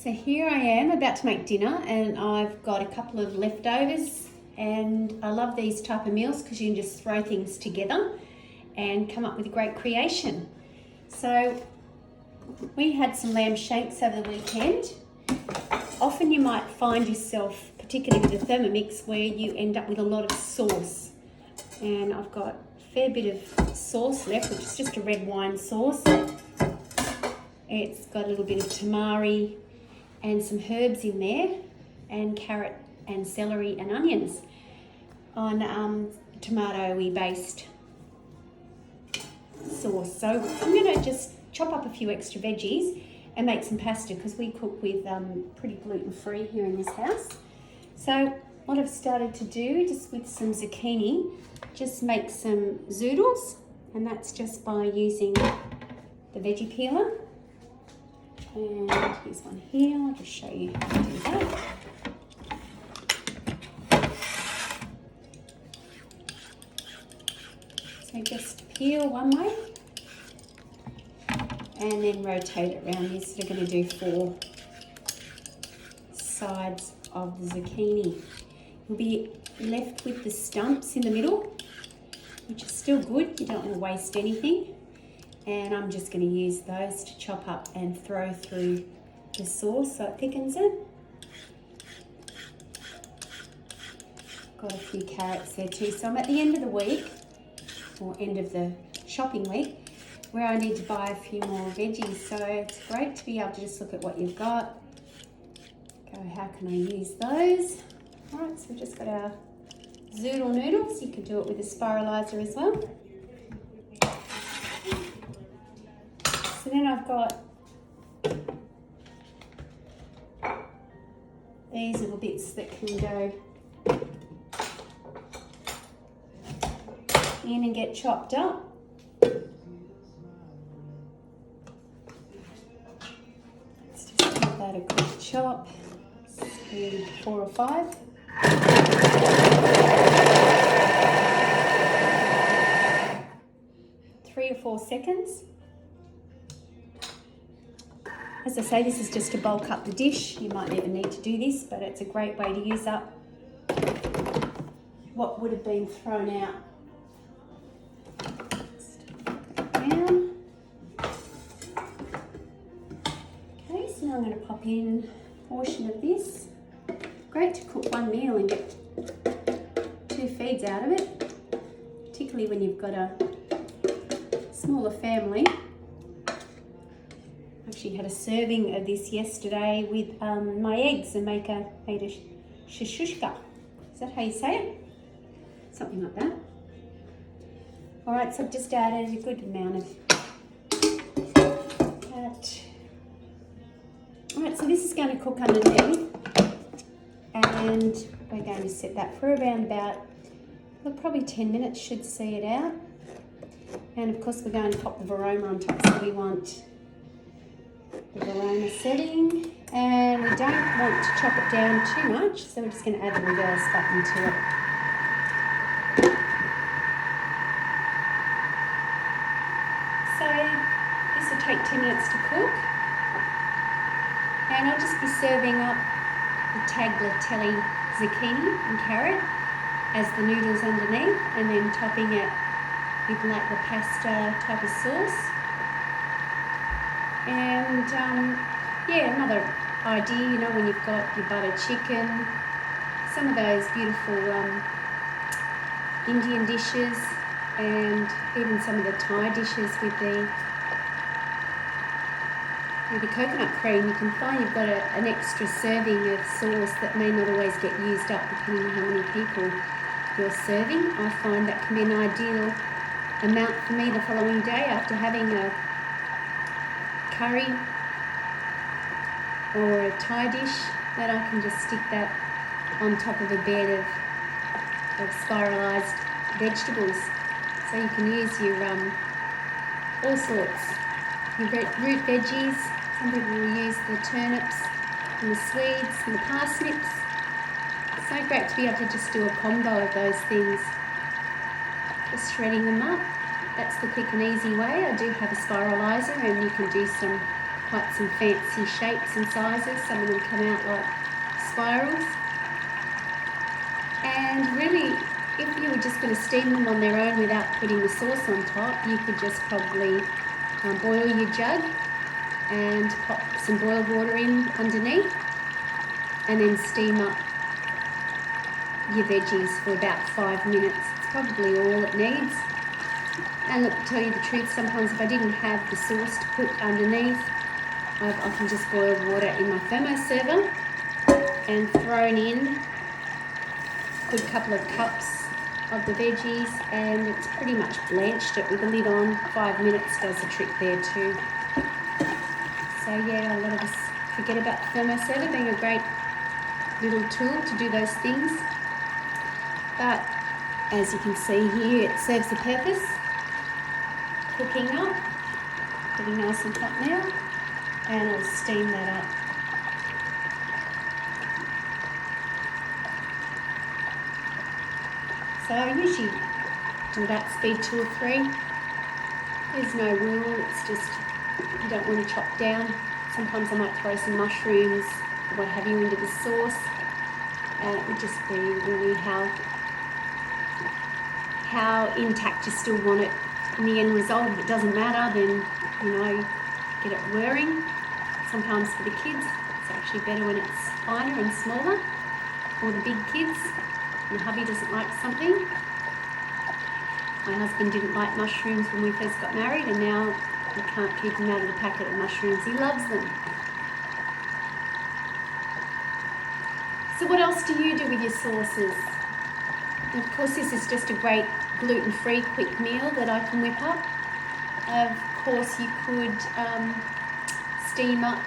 So here I am about to make dinner, and I've got a couple of leftovers, and I love these type of meals because you can just throw things together and come up with a great creation. So we had some lamb shanks over the weekend. Often you might find yourself, particularly with the Thermomix, where you end up with a lot of sauce. And I've got a fair bit of sauce left, which is just a red wine sauce. It's got a little bit of tamari and some herbs in there, and carrot and celery and onions on tomato-y based sauce. So I'm going to just chop up a few extra veggies and make some pasta because we cook with pretty gluten-free here in this house. So what I've started to do, just with some zucchini, just make some zoodles, and that's just by using the veggie peeler. And here's one here, I'll just show you how to do that. So just peel one way and then rotate it around. You're sort of going to do 4 sides of the zucchini. You'll be left with the stumps in the middle, which is still good. You don't want to waste anything. And I'm just going to use those to chop up and throw through the sauce so it thickens it. Got a few carrots there too. So I'm at the end of the week, or end of the shopping week, where I need to buy a few more veggies. So it's great to be able to just look at what you've got. Go, how can I use those? All right, so we've just got our zoodle noodles. You can do it with a spiralizer as well. So then I've got these little bits that can go in and get chopped up. Let's just give that a quick chop. Maybe 4 or 5. 3 or 4 seconds. As I say, this is just to bulk up the dish. You might never need to do this, but it's a great way to use up what would have been thrown out. Down. Okay, so now I'm going to pop in a portion of this. Great to cook one meal and get 2 feeds out of it, particularly when you've got a smaller family. Actually had a serving of this yesterday with my eggs and made a shashushka. Is that how you say it? Something like that. All right, so I've just added a good amount of that. All right, so this is going to cook underneath, and we're going to set that for around about, well, probably 10 minutes should see it out. And of course we're going to pop the varoma on top, so we want the varoma setting, and we don't want to chop it down too much, so we're just going to add the reverse button to it. So this will take 10 minutes to cook, and I'll just be serving up the tagliatelle zucchini and carrot as the noodles underneath, and then topping it with like the pasta type of sauce. And yeah, another idea, you know, when you've got your butter chicken, some of those beautiful Indian dishes, and even some of the Thai dishes with the coconut cream, you can find you've got an extra serving of sauce that may not always get used up depending on how many people you're serving. I find that can be an ideal amount for me the following day after having a curry or a Thai dish, that I can just stick that on top of a bed of spiralised vegetables. So you can use your all sorts, your root veggies. Some people will use the turnips and the Swedes and the parsnips. It's so great to be able to just do a combo of those things. Just shredding them up. That's the quick and easy way. I do have a spiralizer, and you can do some quite some fancy shapes and sizes. Some of them come out like spirals. And really, if you were just going to steam them on their own without putting the sauce on top, you could just probably boil your jug and pop some boiled water in underneath and then steam up your veggies for about 5 minutes. It's probably all it needs. And look, to tell you the truth, sometimes if I didn't have the sauce to put underneath, I've often just boiled water in my thermoserver and thrown in a good couple of cups of the veggies, and it's pretty much blanched it with the lid on. 5 minutes does the trick there too. So yeah, a lot of us forget about the thermoserver being a great little tool to do those things. But as you can see here, it serves the purpose. Cooking up, getting nice and hot now, and I'll steam that up. So I usually do about speed 2 or 3. There's no rule, it's just you don't want to chop down. Sometimes I might throw some mushrooms or what have you into the sauce, and it would just be really how intact you still want it in the end result. If it doesn't matter, then get it whirring. Sometimes for the kids it's actually better when it's finer and smaller, or the big kids. And hubby doesn't like something. My husband didn't like mushrooms when we first got married, and now we can't keep him out of the packet of mushrooms. He loves them. So what else do you do with your sauces? And of course, this is just a great gluten-free quick meal that I can whip up. Of course, you could steam up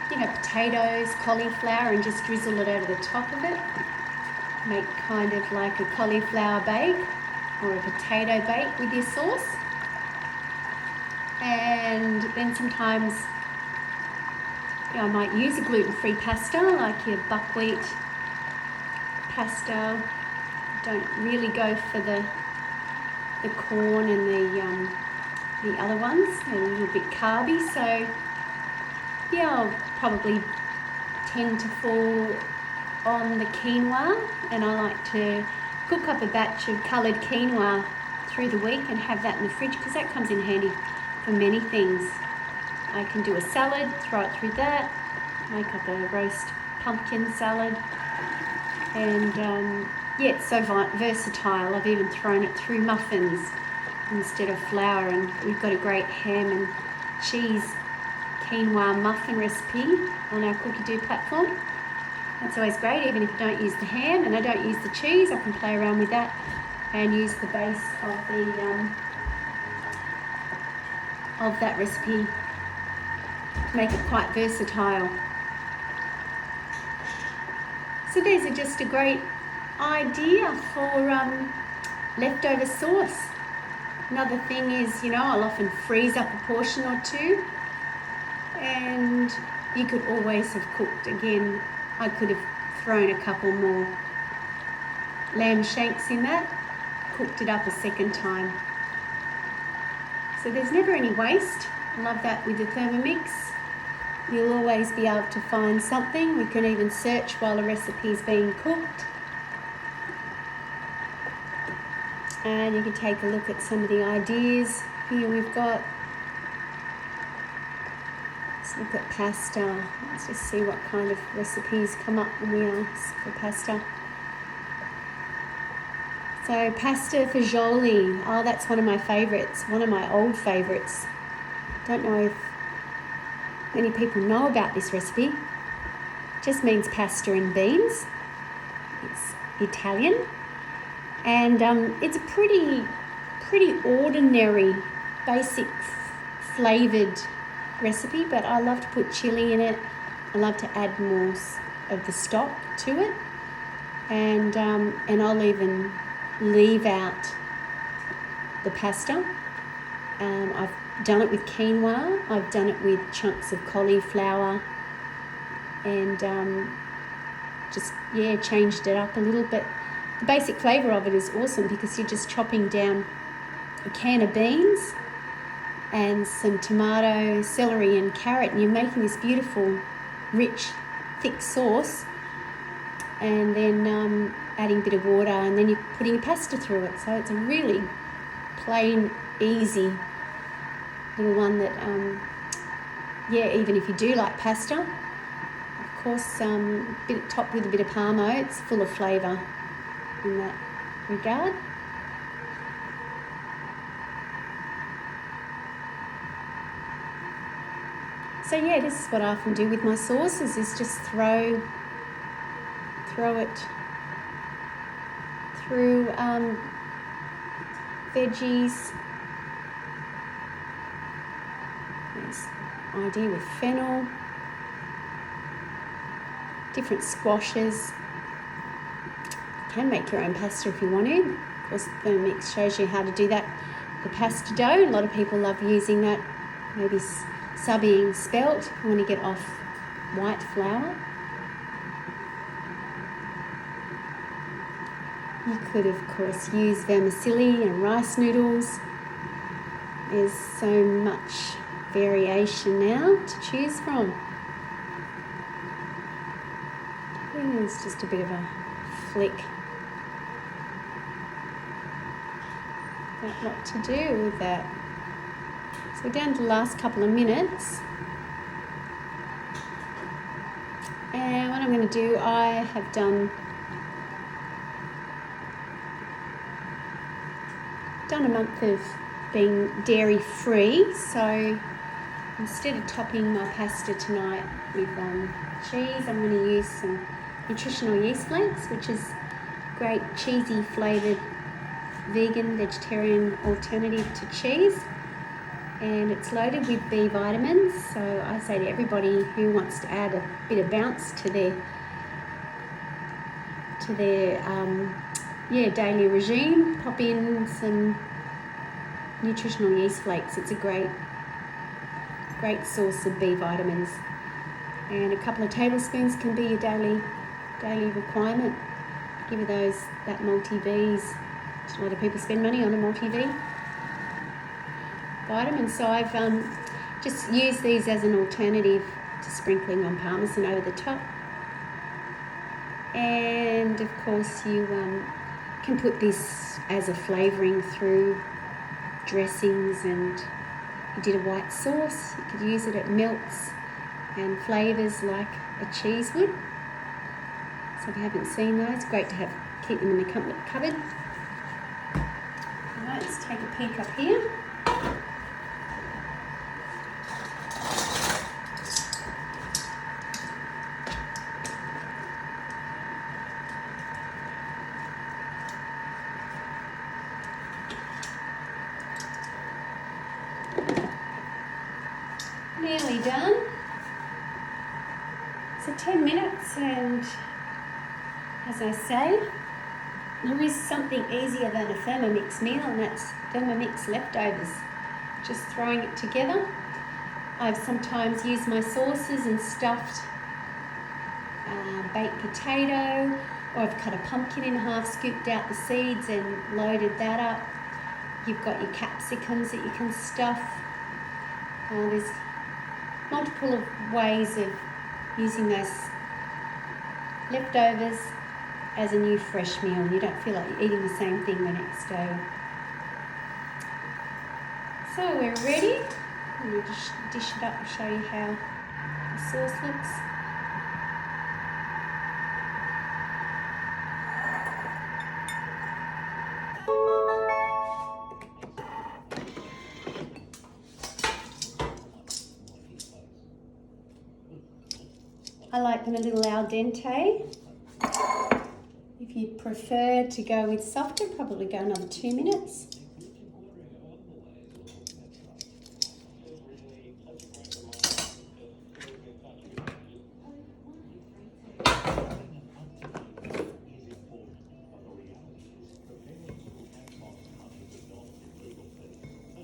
your potatoes, cauliflower, and just drizzle it over the top of it. Make kind of like a cauliflower bake or a potato bake with your sauce. And then sometimes I might use a gluten-free pasta, like your buckwheat pasta. Don't really go for the corn and the other ones. They're a little bit carby, so yeah, I'll probably tend to fall on the quinoa, and I like to cook up a batch of coloured quinoa through the week and have that in the fridge, because that comes in handy for many things. I can do a salad, throw it through that, make up a roast pumpkin salad, and yeah, it's so versatile. I've even thrown it through muffins instead of flour, and we've got a great ham and cheese quinoa muffin recipe on our Cookie Do platform. That's always great. Even if I don't use the ham and I don't use the cheese, I can play around with that and use the base of that recipe to make it quite versatile. So these are just a great idea for leftover sauce. Another thing is, I'll often freeze up a portion or two, and you could always have cooked again. I could have thrown a couple more lamb shanks in that, cooked it up a second time. So there's never any waste. I love that with the Thermomix. You'll always be able to find something. We can even search while a recipe is being cooked. And you can take a look at some of the ideas. Here we've got, let's look at pasta. Let's just see what kind of recipes come up when we ask for pasta. So pasta fagioli, oh, that's one of my favourites, one of my old favourites. Don't know if many people know about this recipe. It just means pasta and beans. It's Italian, and it's a pretty ordinary, basic flavoured recipe, but I love to put chilli in it. I love to add more of the stock to it, and I'll even leave out the pasta. I've done it with quinoa, I've done it with chunks of cauliflower, and changed it up a little bit. The basic flavour of it is awesome because you're just chopping down a can of beans and some tomato, celery and carrot, and you're making this beautiful, rich, thick sauce, and then adding a bit of water, and then you're putting your pasta through it. So it's a really plain, easy little one that, yeah, even if you do like pasta, of course, topped with a bit of Parmo, it's full of flavour in that regard. So yeah, this is what I often do with my sauces, is just throw it through veggies. Nice idea with fennel, different squashes. You can make your own pasta if you want to. Of course, Thermomix shows you how to do that. The pasta dough, a lot of people love using that, maybe subbing spelt. You want to get off white flour. You could, of course, use vermicelli and rice noodles. There's so much variation now to choose from. It's just a bit of a flick about what to do with that. So we're down to the last couple of minutes. And what I'm going to do, I have done a month of being dairy free, so instead of topping my pasta tonight with cheese, I'm going to use some nutritional yeast flakes, which is great cheesy flavoured vegan vegetarian alternative to cheese, and it's loaded with B vitamins. So I say to everybody who wants to add a bit of bounce to their daily regime, pop in some nutritional yeast flakes. It's a great source of B vitamins, and a couple of tablespoons can be your daily requirement. Give you that multi-V's. A lot of people spend money on a multi-V vitamin, so I've just used these as an alternative to sprinkling on Parmesan over the top. And of course you can put this as a flavouring through dressings, and you did a white sauce, you could use it at melts and flavours like a cheese would. So if you haven't seen those, great to keep them in the cupboard. Alright, let's take a peek up here. Nearly done. So 10 minutes, and as I say, there is something easier than a Thermomix meal, and that's Thermomix leftovers. Just throwing it together. I've sometimes used my sauces and stuffed baked potato, or I've cut a pumpkin in half, scooped out the seeds and loaded that up. You've got your capsicums that you can stuff. There's multiple ways of using those leftovers as a new fresh meal. You don't feel like you're eating the same thing the next day. So we're ready. I'm going to just dish it up and show you how the sauce looks. I like them a little al dente. If you prefer to go with softer, probably go another 2 minutes.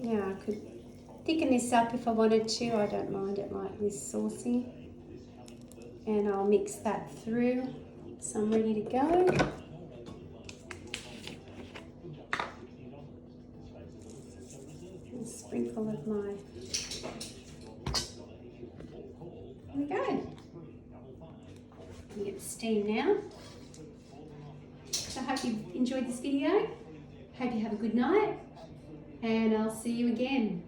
Now I could thicken this up if I wanted to. I don't mind it like this saucy. And I'll mix that through, so I'm ready to go. And sprinkle of my... There we go. You get the steam now. So I hope you've enjoyed this video. Hope you have a good night, and I'll see you again.